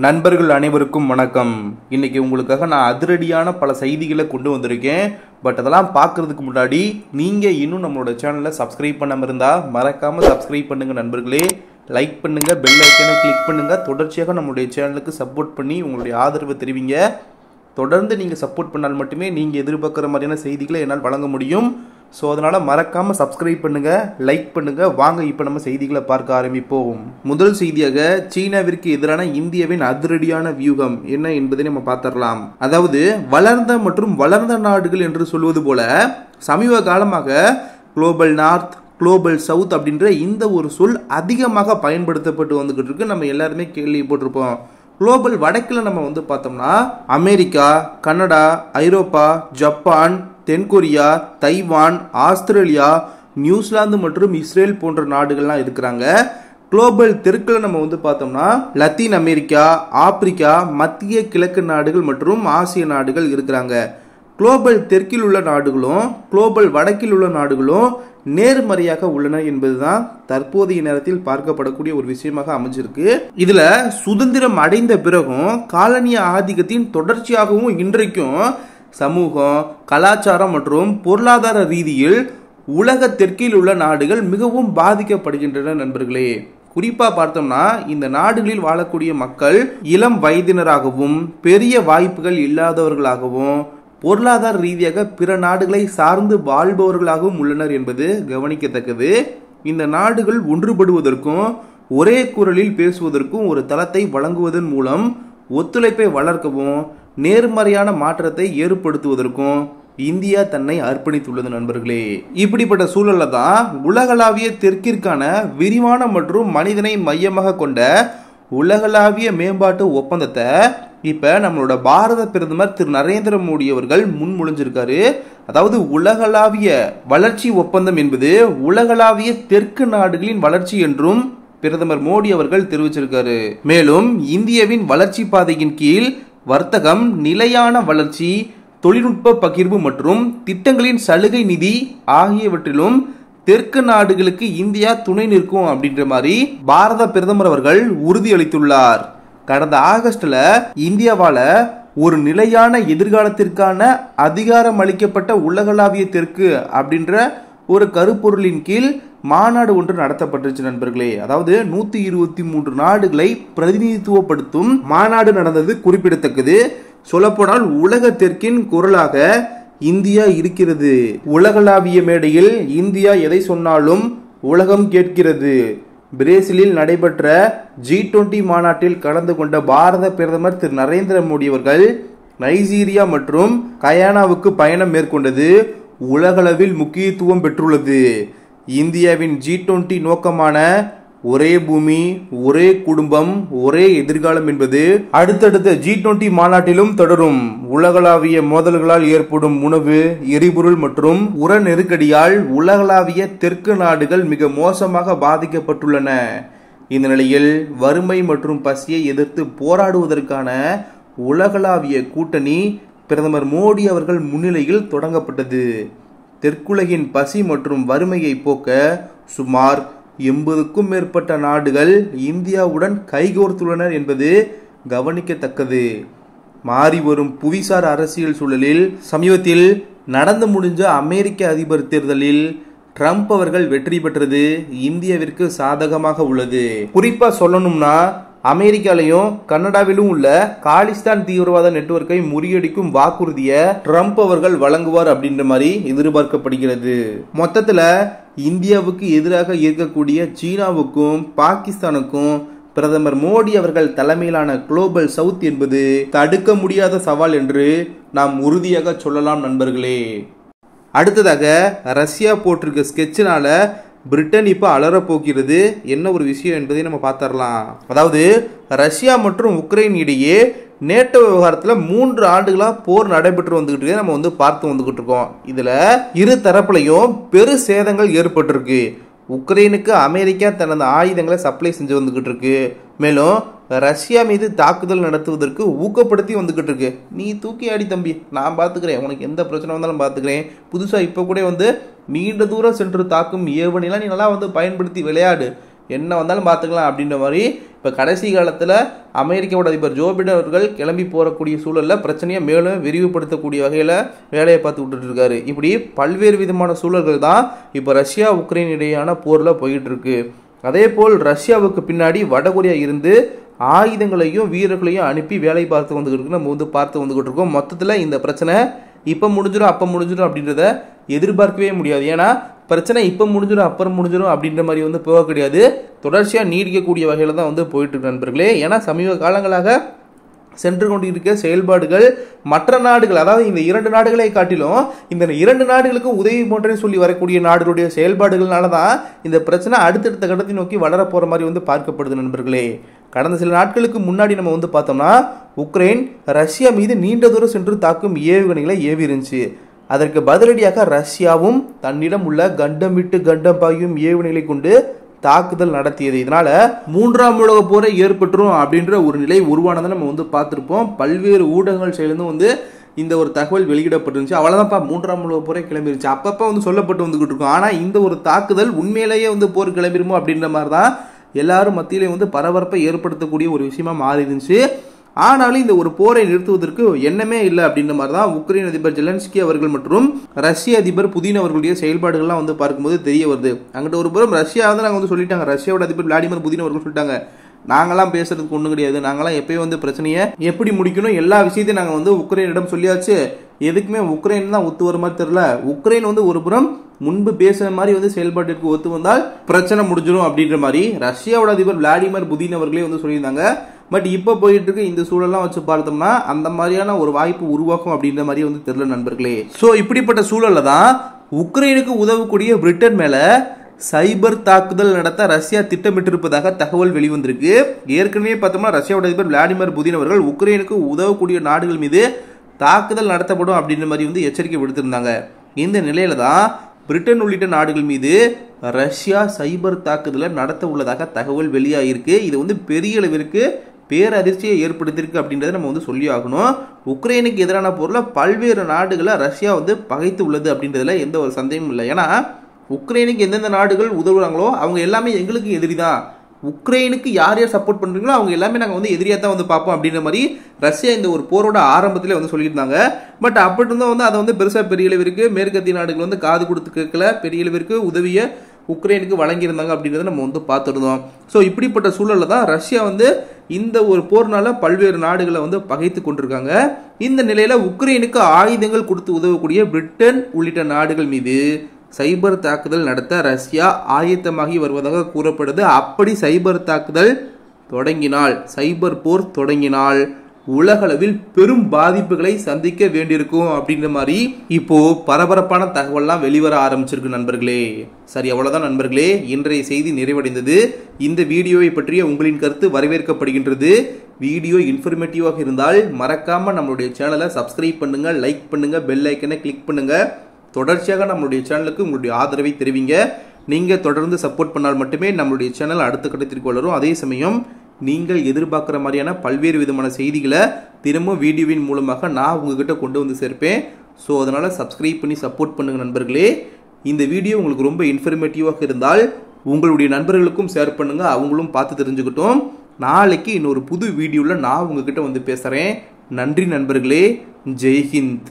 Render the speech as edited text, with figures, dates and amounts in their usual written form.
நண்பர்கள் அனைவருக்கும் வணக்கம். இன்னைக்கு உங்களுக்காக நான் அதிரடியான பல செய்திகளை கொண்டு வந்திருக்கேன். பட் அதெல்லாம் பார்க்கறதுக்கு முன்னாடி நீங்க இன்னும் நம்மளோட சேனலை சப்ஸ்கிரைப் பண்ணாம இருந்தா மறக்காம சப்ஸ்கிரைப் பண்ணுங்க நண்பர்களே. லைக் பண்ணுங்க, பெல் ஐக்கனை கிளிக் பண்ணுங்க. தொடர்ச்சியாக நம்மளுடைய சேனலுக்கு சப்போர்ட் பண்ணி உங்களுடைய ஆதரவை தெரிவிங்க. தொடர்ந்து நீங்கள் சப்போர்ட் பண்ணால் மட்டுமே நீங்கள் எதிர்பார்க்குற மாதிரியான செய்திகளை என்னால் வழங்க முடியும். ஸோ அதனால் மறக்காமல் சப்ஸ்கிரைப் பண்ணுங்கள், லைக் பண்ணுங்கள். வாங்க இப்போ நம்ம செய்திகளை பார்க்க ஆரம்பிப்போம். முதல் செய்தியாக சீனாவிற்கு எதிரான இந்தியாவின் அதிரடியான வியூகம் என்ன என்பதை நம்ம பார்த்துடலாம். அதாவது வளர்ந்த மற்றும் வளர்ந்த நாடுகள் என்று சொல்வது போல சமீப காலமாக குளோபல் நார்த், குளோபல் சவுத் அப்படின்ற இந்த ஒரு சொல் அதிகமாக பயன்படுத்தப்பட்டு வந்துகிட்டு இருக்கு. நம்ம எல்லாருமே கேள்விப்பட்டிருப்போம். குளோபல் வடக்கில் நம்ம பார்த்தோம்னா அமெரிக்கா, கனடா, ஐரோப்பா, ஜப்பான், தென்கொரியா, தைவான், ஆஸ்திரேலியா, நியூசிலாந்து மற்றும் இஸ்ரேல் போன்ற நாடுகள்லாம் இருக்கிறாங்க. குளோபல் தெற்கில் நம்ம பார்த்தோம்னா லத்தீன் அமெரிக்கா, ஆப்பிரிக்கா, மத்திய கிழக்கு நாடுகள் மற்றும் ஆசிய நாடுகள் இருக்கிறாங்க. குளோபல் தெற்கில் உள்ள நாடுகளும் குளோபல் வடக்கில் உள்ள நாடுகளும் நேர்மறையாக உள்ளன என்பதுதான் தற்போதைய நேரத்தில் பார்க்கப்படக்கூடிய ஒரு விஷயமாக அமைஞ்சிருக்கு. இதுல சுதந்திரம் அடைந்த பிறகும் காலனிய ஆதிக்கத்தின் தொடர்ச்சியாகவும் இன்றைக்கும் சமூகம், கலாச்சாரம் மற்றும் பொருளாதார ரீதியில் உலக தெற்கில் உள்ள நாடுகள் மிகவும் பாதிக்கப்படுகின்றன நண்பர்களே. குறிப்பா பார்த்தோம்னா இந்த நாடுகளில் வாழக்கூடிய மக்கள் இளம் வயதினராகவும் பெரிய வாய்ப்புகள் இல்லாதவர்களாகவும் பொருளாதார ரீதியாக பிற நாடுகளை சார்ந்து வாழ்பவர்களாகவும் உள்ளனர் என்பது கவனிக்கத்தக்கது. இந்த நாடுகள் ஒன்றுபடுவதற்கும் ஒரே குரலில் பேசுவதற்கும் ஒரு தளத்தை வழங்குவதன் மூலம் ஒத்துழைப்பை வளர்க்கவும் நேர்மறையான மாற்றத்தை ஏற்படுத்துவதற்கும் இந்தியா தன்னை அர்ப்பணித்துள்ளது நண்பர்களே. இப்படிப்பட்ட சூழல்ல தான் உலகளாவிய தெற்கிற்கான விரிவான மற்றும் மனிதனை மையமாக கொண்ட உலகளாவிய மேம்பாட்டு ஒப்பந்தத்தை இப்ப நம்மளோட பாரத பிரதமர் திரு நரேந்திர மோடி அவர்கள் முன்மொழிஞ்சிருக்காரு. அதாவது உலகளாவிய வளர்ச்சி ஒப்பந்தம் என்பது உலகளாவிய தெற்கு நாடுகளின் வளர்ச்சி என்றும் பிரதமர் மோடி அவர்கள் தெரிவிச்சிருக்காரு. மேலும் இந்தியாவின் வளர்ச்சி பாதையின் கீழ் வர்த்தகம், நிலையான வளர்ச்சி, தொழில்நுட்ப பகிர்வு மற்றும் திட்டங்களின் சலுகை நிதி ஆகியவற்றிலும் தெற்கு நாடுகளுக்கு இந்தியா துணை நிற்கும் அப்படின்ற மாதிரி பாரத பிரதமர் அவர்கள் உறுதியளித்துள்ளார். கடந்த ஆகஸ்ட்ல இந்தியாவால ஒரு நிலையான எதிர்காலத்திற்கான அதிகாரம் அளிக்கப்பட்ட உலகளாவிய தெற்கு அப்படின்ற ஒரு கருப்பொருளின் கீழ் மாநாடு ஒன்று நடத்தப்பட்டுச்சு நண்பர்களே. அதாவது 123 நாடுகளை பிரதிநிதித்துவப்படுத்தும் மாநாடு நடந்தது குறிப்பிடத்தக்கது. சொல்லப்போனால் உலக தெற்கின் குரலாக இந்தியா இருக்கிறது. உலகளாவிய மேடையில் இந்தியா எதை சொன்னாலும் உலகம் கேட்கிறது. பிரேசிலில் நடைபெற்ற G20 மாநாட்டில் கலந்து கொண்ட பாரத பிரதமர் திரு நரேந்திர மோடி அவர்கள் நைஜீரியா மற்றும் கயானாவுக்கு பயணம் மேற்கொண்டது உலகளவில் முக்கியத்துவம் பெற்றுள்ளது. இந்தியாவின் G20 நோக்கமான ஒரே பூமி, ஒரே குடும்பம், ஒரே எதிர்காலம் என்பது அடுத்தடுத்த G20 மாநாட்டிலும் தொடரும். உலகளாவிய மோதல்களால் ஏற்படும் உணவு, எரிபொருள் மற்றும் உர நெருக்கடியால் உலகளாவிய தெற்கு நாடுகள் மிக மோசமாக பாதிக்கப்பட்டுள்ளன. இந்த நிலையில் வறுமை மற்றும் பசியை எதிர்த்து போராடுவதற்கான உலகளாவிய கூட்டணி பிரதமர் மோடி அவர்கள் முன்னிலையில் தொடங்கப்பட்டது. தெற்குலகின் பசி மற்றும் வறுமையை போக்க சுமார் 80க்கும் மேற்பட்ட நாடுகள் இந்தியாவுடன் கைகோர்த்துள்ளனர் என்பது கவனிக்கத்தக்கது. மாறி வரும் புவிசார் அரசியல் சூழலில் சமீபத்தில் நடந்து முடிஞ்ச அமெரிக்க அதிபர் தேர்தலில் ட்ரம்ப் அவர்கள் வெற்றி பெற்றது இந்தியாவிற்கு சாதகமாக உள்ளது. குறிப்பா சொல்லணும்னா அமெரிக்காலையும் கனடாவிலும் உள்ள காலிஸ்தான் தீவிரவாத நெட்வொர்க்கை முறியடிக்கும் வாக்குறுதியை ட்ரம்ப் அவர்கள் வழங்குவார் அப்படின்ற மாதிரி எதிர்பார்க்கப்படுகிறது. மொத்தத்துல இந்தியாவுக்கு எதிராக இருக்கக்கூடிய சீனாவுக்கும் பாகிஸ்தானுக்கும் பிரதமர் மோடி அவர்கள் தலைமையிலான குளோபல் சவுத் என்பது தடுக்க முடியாத சவால் என்று நாம் உறுதியாக சொல்லலாம் நண்பர்களே. அடுத்ததாக ரஷ்யா போட்டிருக்க ஸ்கெட்சினால பிரிட்டன் இப்ப அலறப்போகிறது. என்ன ஒரு விஷயம் என்பதை நம்ம பார்த்தரலாம். அதாவது ரஷ்யா மற்றும் உக்ரைன் இடையே நேட்டோ விவகாரத்தில் 3 ஆண்டுகளா போர் நடைபெற்று வந்துகிட்டு நம்ம பார்த்து வந்துகிட்டு இருக்கோம். இதுல இரு தரப்புலையும் பெரு சேதங்கள் ஏற்பட்டிருக்கு. உக்ரைனுக்கு அமெரிக்கா தனது ஆயுதங்களை சப்ளை செஞ்சு வந்துகிட்டு இருக்கு. மேலும் ரஷ்யா மீது தாக்குதல் நடத்துவதற்கு ஊக்கப்படுத்தி வந்துகிட்டு இருக்கு. நீ தூக்கி ஆடி தம்பி, நான் பார்த்துக்கிறேன், உனக்கு எந்த பிரச்சனை வந்தாலும் பார்த்துக்கிறேன். புதுசாக இப்போ கூட நீண்ட தூரம் சென்று தாக்கும் ஏவனைலாம் நீ நல்லா பயன்படுத்தி விளையாடு. என்ன வந்தாலும் பார்த்துக்கலாம் அப்படின்ற மாதிரி இப்போ கடைசி காலத்தில் அமெரிக்காவோட அதிபர் ஜோ பைடன் அவர்கள் கிளம்பி போகக்கூடிய சூழலில் பிரச்சனையை மேலும் விரிவுபடுத்தக்கூடிய வகையில் வேலையை பார்த்து விட்டுட்டு இருக்காரு. இப்படி பல்வேறு விதமான சூழல்கள் தான் இப்போ ரஷ்யா உக்ரைன் இடையான போரில் போயிட்டு இருக்கு. அதே போல் ரஷ்யாவுக்கு பின்னாடி வடகொரியா இருந்து ஆயுதங்களையும் வீரர்களையும் அனுப்பி வேலை பார்த்து வந்துகிட்டு இருக்கு. நம்ம பார்த்து வந்துகிட்டு இருக்கோம். மொத்தத்தில் இந்த பிரச்சனை இப்போ முடிஞ்சிடும் அப்போ முடிஞ்சிடும் அப்படின்றத எதிர்பார்க்கவே முடியாது. ஏன்னா பிரச்சனை இப்போ முடிஞ்சிடும் அப்புறம் முடிஞ்சிடும் அப்படின்ற மாதிரி போக கிடையாது. தொடர்ச்சியாக நீடிக்கக்கூடிய வகையில் தான் போயிட்டு இருக்கு நண்பர்களே. ஏன்னா சமீப காலங்களாக சென்று கொண்டிருக்க செயல்பாடுகள் மற்ற நாடுகள், அதாவது இந்த 2 நாடுகளை காட்டிலும் இந்த 2 நாடுகளுக்கும் உதவி போன்றே சொல்லி வரக்கூடிய நாடுகளுடைய செயல்பாடுகள்னால தான் இந்த பிரச்சனை அடுத்தடுத்த கட்டத்தை நோக்கி வளர போற மாதிரி பார்க்கப்படுது நண்பர்களே. கடந்த சில நாட்களுக்கு முன்னாடி நம்ம பார்த்தோம்னா உக்ரைன் ரஷ்யா மீது நீண்ட தூரம் சென்று தாக்கும் ஏவுகணைகளை ஏவி இருந்துச்சு. அதற்கு பதிலடியாக ரஷ்யாவும் தன்னிடம் உள்ள கண்டம் விட்டு கண்டம் பாயும் ஏவுகணைகளை கொண்டு தாக்குதல் நடத்தியது. இதனால 3ஆம் உலக போரை ஏற்பட்டுரும் அப்படின்ற ஒரு நிலை உருவானதை நம்ம பார்த்திருப்போம். பல்வேறு ஊடகங்கள் சேர்ந்து இந்த ஒரு தகவல் வெளியிடப்பட்டிருந்துச்சு. அவ்வளவுதான்ப்பா 3ஆம் உலக போரை கிளம்பிருச்சு அப்பப்ப சொல்லப்பட்டு வந்துகிட்டு இருக்கும். ஆனா இந்த ஒரு தாக்குதல் உண்மையிலேயே போர் கிளம்பிருமோ அப்படின்ற மாதிரி தான் எல்லாரும் மத்தியிலே பரபரப்பை ஏற்படுத்தக்கூடிய ஒரு விஷயமா மாறி இருந்துச்சு. ஆனாலும் இந்த ஒரு போரை நிறுத்துவதற்கு எண்ணமே இல்லை அப்படின்ற மாதிரி தான் உக்ரைன் அதிபர் ஜெலன்ஸ்கி அவர்கள் மற்றும் ரஷ்ய அதிபர் புதின் அவர்களுடைய செயல்பாடுகள்லாம் பார்க்கும்போது தெரிய வருது. அங்கிட்ட ஒரு புறம் ரஷ்யா நாங்கள் சொல்லிட்டாங்க, ரஷ்யாவோட அதிபர் விளாடிமிர் புதின் அவர்கள் சொல்லிட்டாங்க, நாங்களாம் பேசுறதுக்கு ஒன்றும் கிடையாது, நாங்களாம் எப்பயும் பிரச்சனையை எப்படி முடிக்கணும் எல்லா விஷயத்தையும் நாங்கள் உக்ரைனிடம் சொல்லியாச்சு, எதுக்குமே உக்ரைன் தான் ஒத்து வர மாதிரி தெரியல. உக்ரைன் ஒரு புறம் முன்பு பேசுற மாதிரி செயல்பாட்டிற்கு ஒத்து வந்தால் பிரச்சனை முடிஞ்சிடும் அப்படின்ற மாதிரி ரஷ்யாவோட அதிபர் விளாடிமிர் புதின் அவர்களே சொல்லியிருந்தாங்க. பட் இப்போ போயிட்டு இருக்கு இந்த சூழலாம் வச்சு பார்த்தோம்னா அந்த மாதிரியான ஒரு வாய்ப்பு உருவாக்கும் அப்படின்ற மாதிரி தெரியல நண்பர்களே. ஸோ இப்படிப்பட்ட சூழல்ல தான் உக்ரைனுக்கு உதவக்கூடிய பிரிட்டன் மேல சைபர் தாக்குதல் நடத்த ரஷ்யா திட்டமிட்டிருப்பதாக தகவல் வெளிவந்திருக்கு. ஏற்கனவே பார்த்தோம்னா ரஷ்யாவோட அதிபர் விளாடிமிர் புதின் அவர்கள் உக்ரைனுக்கு உதவக்கூடிய நாடுகள் மீது தாக்குதல் நடத்தப்படும் அப்படின்ற மாதிரி எச்சரிக்கை விடுத்திருந்தாங்க. இந்த நிலையில தான் பிரிட்டன் உள்ளிட்ட நாடுகள் மீது ரஷ்யா சைபர் தாக்குதலை நடத்த உள்ளதாக தகவல் வெளியாகிருக்கு. இது பெரிய அளவிற்கு பேரதிர்ச்சியை ஏற்படுத்தியிருக்கு அப்படின்றத நம்ம சொல்லி ஆகணும். உக்ரைனுக்கு எதிரான போர்ல பல்வேறு நாடுகளை ரஷ்யா பகைத்து உள்ளது அப்படின்றதுல எந்த ஒரு சந்தேகமும் இல்லை. ஏன்னா உக்ரைனுக்கு எந்தெந்த நாடுகள் உதவுறாங்களோ அவங்க எல்லாமே எங்களுக்கு எதிரி தான். உக்ரைனுக்கு யார் யார் சப்போர்ட் பண்றீங்களோ அவங்க எல்லாமே நாங்கள் எதிரியா தான் பார்ப்போம் அப்படின்ற மாதிரி ரஷ்யா இந்த ஒரு போரோட ஆரம்பத்திலே சொல்லியிருந்தாங்க. பட் அப்படி இருந்தால் அதை பெருசா பெரிய அளவிற்கு மேற்கத்திய நாடுகள் காது கொடுத்து கேட்கல, பெரிய அளவிற்கு உதவியை உக்ரைனுக்கு வழங்கியிருந்தாங்க அப்படின்றத நம்ம பார்த்துருந்தோம். ஸோ இப்படிப்பட்ட சூழல்ல தான் ரஷ்யா இந்த ஒரு போர்னால பல்வேறு நாடுகளை பகைத்து கொண்டிருக்காங்க. இந்த நிலையில உக்ரைனுக்கு ஆயுதங்கள் கொடுத்து உதவக்கூடிய பிரிட்டன் உள்ளிட்ட நாடுகள் மீது சைபர் தாக்குதல் நடத்த ரஷ்யா ஆயத்தமாகி வருவதாக கூறப்படுது. அப்படி சைபர் தாக்குதல் தொடங்கினால், சைபர் போர் தொடங்கினால் உலகளவில் பெரும் பாதிப்புகளை சந்திக்க வேண்டியிருக்கும் அப்படின்ற மாதிரி இப்போ பரபரப்பான தகவல்லாம் வெளிவர ஆரம்பிச்சிருக்கு நண்பர்களே. சரி, அவ்வளவுதான் நண்பர்களே, இன்றைய செய்தி நிறைவடைந்தது. இந்த வீடியோவை பற்றிய உங்களின் கருத்து வரவேற்கப்படுகின்றது. வீடியோ இன்ஃபர்மேட்டிவாக இருந்தால் மறக்காம நம்மளுடைய சேனலை சப்ஸ்கிரைப் பண்ணுங்க, லைக் பண்ணுங்க, பெல் ஐக்கனை கிளிக் பண்ணுங்க. தொடர்ச்சியாக நம்மளுடைய சேனலுக்கு உங்களுடைய ஆதரவை தெரிவிங்க. நீங்க தொடர்ந்து சப்போர்ட் பண்ணால் மட்டுமே நம்மளுடைய சேனல் அடுத்த கட்டத்திற்கு வளரும். அதே சமயம் நீங்கள் எதிர்பார்க்கிற மாதிரியான பல்வேறு விதமான செய்திகளை திரும்ப வீடியோவின் மூலமாக நான் உங்ககிட்ட கொண்டு சேர்ப்பேன். ஸோ அதனால சப்ஸ்கிரைப் பண்ணி சப்போர்ட் பண்ணுங்க நண்பர்களே. இந்த வீடியோ உங்களுக்கு ரொம்ப இன்ஃபர்மேட்டிவாக இருந்தால் உங்களுடைய நண்பர்களுக்கும் ஷேர் பண்ணுங்க, அவங்களும் பார்த்து தெரிஞ்சுக்கிட்டோம். நாளைக்கு இன்னொரு புது வீடியோவில் நான் உங்ககிட்ட பேசுறேன். நன்றி நண்பர்களே. ஜெய்ஹிந்த்.